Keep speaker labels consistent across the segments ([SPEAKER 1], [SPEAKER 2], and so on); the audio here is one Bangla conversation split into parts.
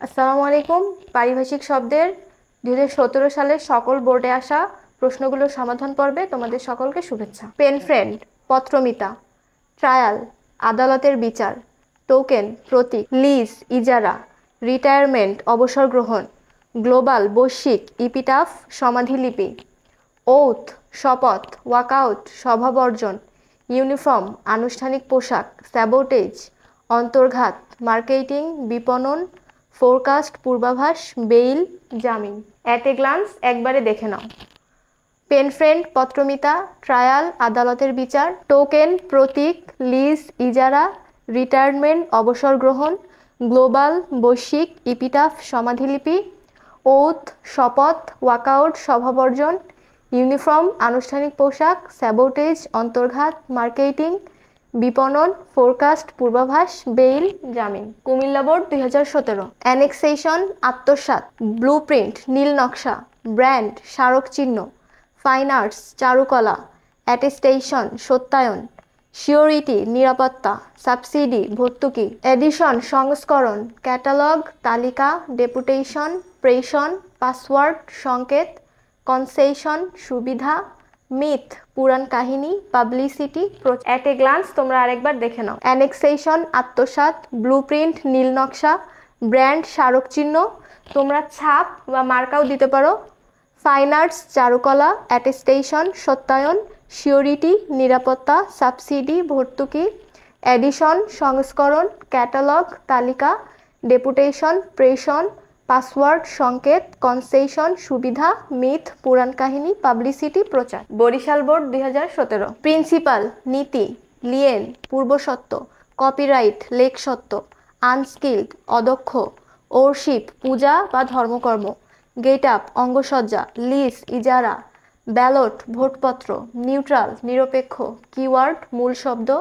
[SPEAKER 1] আসসালামু আলাইকুম। পারিভাষিক শব্দের 2017 সালের সকল বোর্ডে আসা প্রশ্নগুলোর সমাধান পর্বে তোমাদের সকলকে শুভেচ্ছা। পেন ফ্রেন্ড পত্রমিতা, ট্রায়াল আদালতের বিচার, টোকেন প্রতীক, লিজ ইজারা, রিটায়ারমেন্ট অবসর গ্রহণ, গ্লোবাল বৈশ্বিক, ইপিটাফ সমাধিলিপি, ওথ শপথ, ওয়াকআউট সভা বর্জন, ইউনিফর্ম আনুষ্ঠানিক পোশাক, স্যাবোটেজ অন্তর্ঘাত, মার্কেটিং বিপণন, ফোরকাস্ট পূর্বাভাস, বেইল জামিন। অ্যাট এ গ্লান্স একবারে দেখে নাও। পেন ফ্রেন্ড পত্রমিতা, ট্রায়াল আদালতের বিচার, টোকেন প্রতীক, লিজ ইজারা, রিটায়ারমেন্ট অবসর গ্রহণ, গ্লোবাল বৈশ্বিক, ইপিটাফ সমাধিলিপি, ওথ শপথ, ওয়াকআউট সভা বর্জন, ইউনিফর্ম আনুষ্ঠানিক পোশাক, স্যাবোটেজ অন্তর্ঘাত, মার্কেটিং বিপণন, ফোরকাস্ট পূর্বাভাস, বেইল জামিন। কুমিল্লা বোর্ড 2017। অ্যানেক্সেশন আত্মসাৎ, ব্লুপ্রিন্ট নীল নকশা, ব্র্যান্ড স্মারক চিহ্ন, ফাইন আর্টস চারুকলা, অ্যাটেস্টেশন সত্যায়ন, সিওরিটি নিরাপত্তা, সাবসিডি ভর্তুকি, এডিশন সংস্করণ, ক্যাটালগ তালিকা, ডেপুটেশন প্রেষণ, পাসওয়ার্ড সংকেত, কনসেশন সুবিধা, মিথ পুরাণ কাহিনী, পাবলিসিটি। অ্যাট এ গ্লান্স তোমরা আরেকবার দেখে নাও। অ্যানেক্সেশন আত্মসাৎ, ব্লুপ্রিন্ট নীল নকশা, ব্র্যান্ড স্মারক চিহ্ন, তোমরা ছাপ বা মার্কাও দিতে পারো, ফাইন আর্টস চারুকলা, অ্যাটেস্টেশন সত্যায়ন, সিওরিটি নিরাপত্তা, সাবসিডি ভর্তুকি, এডিশন সংস্করণ, ক্যাটালগ তালিকা, ডেপুটেশন প্রেষণ, পাসওয়ার্ড সংকেত, কনসেশন সুবিধা, মিথ পুরাণ কাহিনী, পাবলিসিটি প্রচার। বরিশাল বোর্ড 2017। প্রিন্সিপাল নীতি, লিয়েন পূর্বসত্ত্ব, কপিরাইট লেখসত্ত্ব, আনস্কিল্ড অদক্ষ, ওরশিপ পূজা বা ধর্মকর্ম, গেট আপ অঙ্গসজ্জা, লিজ ইজারা, ব্যালট ভোটপত্র, নিউট্রাল নিরপেক্ষ, কিওয়ার্ড মূল শব্দ,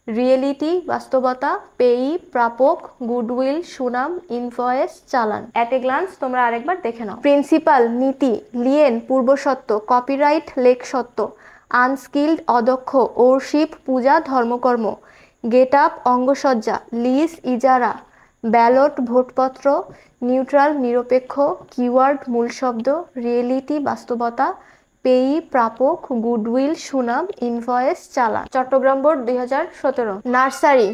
[SPEAKER 1] রিয়েলিটি বাস্তবতা, পেয়ী প্রাপক, গুডউইল সুনাম, ইনভয়েস চালান। অ্যাট এ গ্লান্স তোমরা আরেকবার দেখে নাও। প্রিন্সিপাল নীতি, লিয়েন পূর্বসত্ত্ব, কপিরাইট লেখসত্ত্ব, আনস্কিল্ড অদক্ষ, ওরশিপ পূজা ধর্মকর্ম, গেট আপ অঙ্গসজ্জা, লিজ ইজারা, ব্যালট ভোটপত্র, নিউট্রাল নিরপেক্ষ, কিওয়ার্ড মূল শব্দ, রিয়েলিটি বাস্তবতা, পেয়ী প্রাপক, গুডউইল সুনাম, ইনভয়েস চালান। চট্টগ্রাম বোর্ড 2017। নার্সারি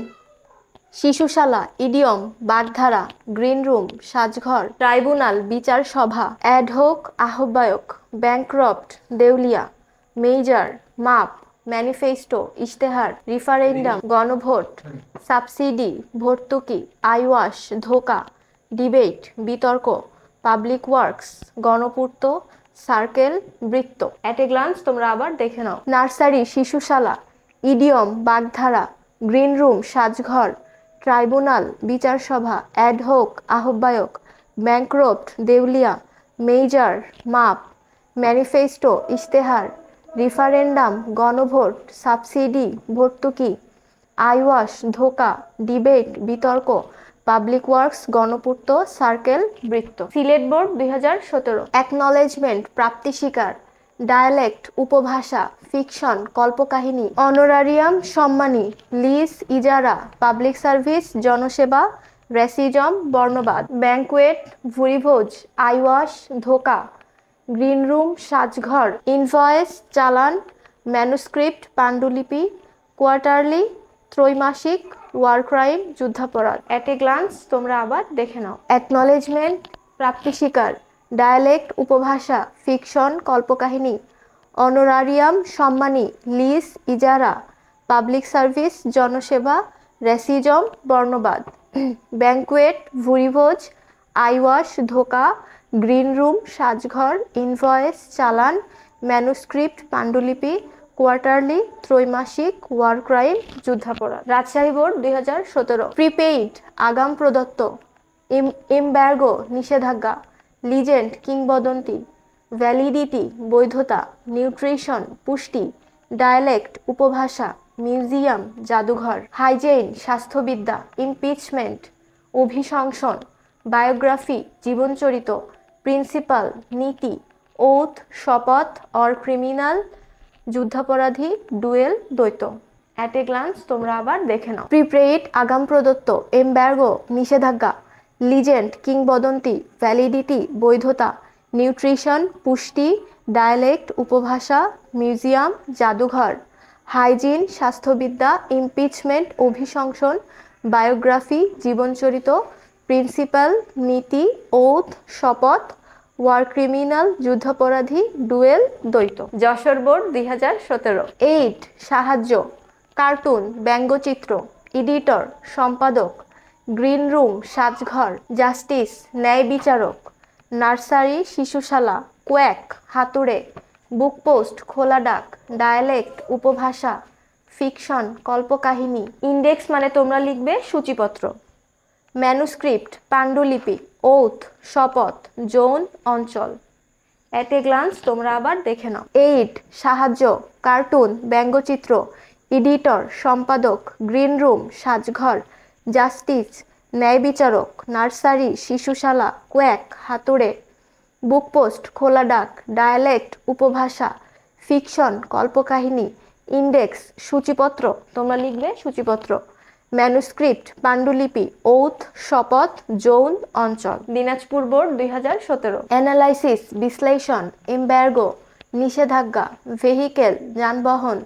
[SPEAKER 1] শিশুশালা, ইডিয়ম বাগধারা, গ্রিন রুম সাজঘর, ট্রাইব্যুনাল বিচার সভা, অ্যাডহক আহ্বায়ক, ব্যাংক্রপ্ট দেউলিয়া, মেজর মাপ, ম্যানিফেস্টো ইশতেহার, রিফারেন্ডাম গণভোট, সাবসিডি ভর্তুকি, আইওয়াশ ধোকা, ডিবেট বিতর্ক, পাবলিক ওয়ার্কস গণপূর্ত, সার্কেল বৃত্ত। অ্যাট এ গ্লান্স তোমরা আবার দেখে নাও। নার্সারি শিশুশালা, ইডিয়ম বাগধারা, গ্রিন রুম সাজঘর, ট্রাইব্যুনাল বিচার সভা, অ্যাডহক আহ্বায়ক, ব্যাংক্রপ্ট দেউলিয়া, মেজর মাপ, ম্যানিফেস্টো ইশতেহার, রিফারেন্ডাম গণভোট, সাবসিডি ভর্তুকি, আইওয়াশ ধোকা, ডিবেট বিতর্ক, পাবলিক ওয়ার্কস গণপূর্ত, সার্কেল বৃত্ত। সিলেট বোর্ড 2017। অ্যাকনলেজমেন্ট প্রাপ্তি স্বীকার, ডায়ালেক্ট উপভাষা, ফিকশন কল্পকাহিনী, অনোরারিয়াম সম্মানী, লিজ ইজারা, পাবলিক সার্ভিস জনসেবা, রেসিজম বর্ণবাদ, ব্যাংকুয়েট ভুরিভোজ, আইওয়াশ ধোকা, গ্রিন রুম সাজঘর, ইনভয়েস চালান, ম্যানুস্ক্রিপ্ট পাণ্ডুলিপি, কোয়ার্টারলি ত্রৈমাসিক, ওয়ার ক্রাইম যুদ্ধাপরাধ। অ্যাট এ গ্লান্স তোমরা আবার দেখে নাও। অ্যাকনলেজমেন্ট প্রাপ্তি স্বীকার, ডায়ালেক্ট উপভাষা, ফিকশন কল্পকাহিনী, অনোরারিয়াম সম্মানী, লিজ ইজারা, পাবলিক সার্ভিস জনসেবা, রেসিজম বর্ণবাদ, ব্যাংকুয়েট ভুরিভোজ, আইওয়াশ ধোকা, গ্রিন রুম সাজঘর, ইনভয়েস চালান, ম্যানুস্ক্রিপ্ট পাণ্ডুলিপি, কোয়ার্টারলি ত্রৈমাসিক, ওয়ার ক্রাইম যুদ্ধাপরাধ। রাজশাহী বোর্ড 2017। প্রিপেইড আগাম প্রদত্ত, এমবার্গো নিষেধাজ্ঞা, লিজেন্ড কিংবদন্তি, ভ্যালিডিটি বৈধতা, নিউট্রিশন পুষ্টি, ডায়ালেক্ট উপভাষা, মিউজিয়াম জাদুঘর, হাইজেইন স্বাস্থ্যবিদ্যা, ইমপিচমেন্ট অভিশংসন, বায়োগ্রাফি জীবনচরিত, প্রিন্সিপাল নীতি, ওথ শপথ অর ক্রিমিনাল যুদ্ধাপরাধী, ডুয়েল দ্বৈত। অ্যাট এ গ্লান্স তোমরা আবার দেখে নাও। প্রিপেইড আগাম প্রদত্ত, এমবার্গো নিষেধাজ্ঞা, লিজেন্ড কিংবদন্তি, ভ্যালিডিটি বৈধতা, নিউট্রিশন পুষ্টি, ডায়ালেক্ট উপভাষা, মিউজিয়াম জাদুঘর, হাইজিন স্বাস্থ্যবিদ্যা, ইমপিচমেন্ট অভিশংসন, বায়োগ্রাফি জীবনচরিত, প্রিন্সিপাল নীতি, ওথ শপথ, ওয়ার ক্রিমিনাল যুদ্ধাপরাধী, ডুয়েল দ্বৈত। যশোর বোর্ড 2017। 8 সাহায্য, কার্টুন ব্যঙ্গচিত্র, এডিটর সম্পাদক, গ্রিন রুম সাজঘর, জাস্টিস ন্যায় বিচারক, নার্সারি শিশুশালা, কোয়াক হাতুড়ে, বুকপোস্ট খোলা ডাক, ডায়ালেক্ট উপভাষা, ফিকশন কল্পকাহিনী, ইন্ডেক্স মানে তোমরা লিখবে সূচিপত্র, ম্যানুস্ক্রিপ্ট পাণ্ডুলিপি, ওথ শপথ, জোন অঞ্চল। এট এ গ্লান্স তোমরা আবার দেখে নাও। 8 সাহায্য, কার্টুন ব্যঙ্গচিত্র, এডিটর সম্পাদক, গ্রিন রুম সাজঘর, জাস্টিস ন্যায় বিচারক, নার্সারি শিশুশালা, কোয়াক হাতুড়ে, বুকপোস্ট খোলা ডাক, ডায়ালেক্ট উপভাষা, ফিকশন কল্পকাহিনী, ইন্ডেক্স সূচিপত্র তোমরা লিখবে সূচিপত্র, ম্যানুস্ক্রিপ্ট পাণ্ডুলিপি, ওথ শপথ, জোন অঞ্চল। দিনাজপুর বোর্ড 2017। অ্যানালাইসিস বিশ্লেষণ, এমবার্গো নিষেধাজ্ঞা, ভেহিকেল যানবাহন,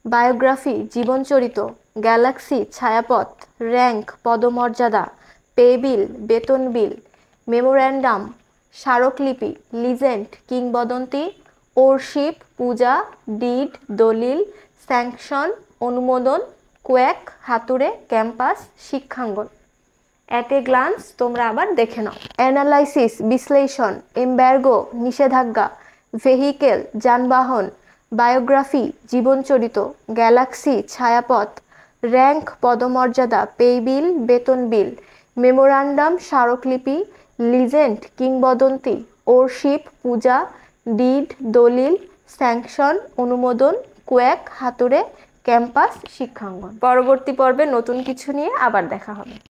[SPEAKER 1] বায়োগ্রাফি জীবনচরিত, গ্যালাক্সি ছায়াপথ, র্যাঙ্ক পদমর্যাদা, পে বিল বেতন বিল, মেমোর্যান্ডাম স্মারকলিপি, লিজেন্ড কিংবদন্তি, ওরশিপ পূজা, ডিড দলিল, স্যাংশন অনুমোদন, কোয়াক হাতুড়ে, ক্যাম্পাস শিক্ষাঙ্গন। অ্যাট এ গ্লান্স তোমরা আবার দেখে নাও। অ্যানালাইসিস বিশ্লেষণ, এমবার্গো নিষেধাজ্ঞা, ভেহিকেল যানবাহন, বায়োগ্রাফি জীবনচরিত, গ্যালাক্সি ছায়াপথ, র্যাঙ্ক পদমর্যাদা, পে বিল বেতন বিল, মেমোরান্ডাম স্মারকলিপি, লিজেন্ড কিংবদন্তি, ওরশিপ পূজা, ডিড দলিল, স্যাংশন অনুমোদন, কোয়াক হাতুড়ে, ক্যাম্পাস শিক্ষাঙ্গন। পরবর্তী পর্বে নতুন কিছু নিয়ে আবার দেখা হবে।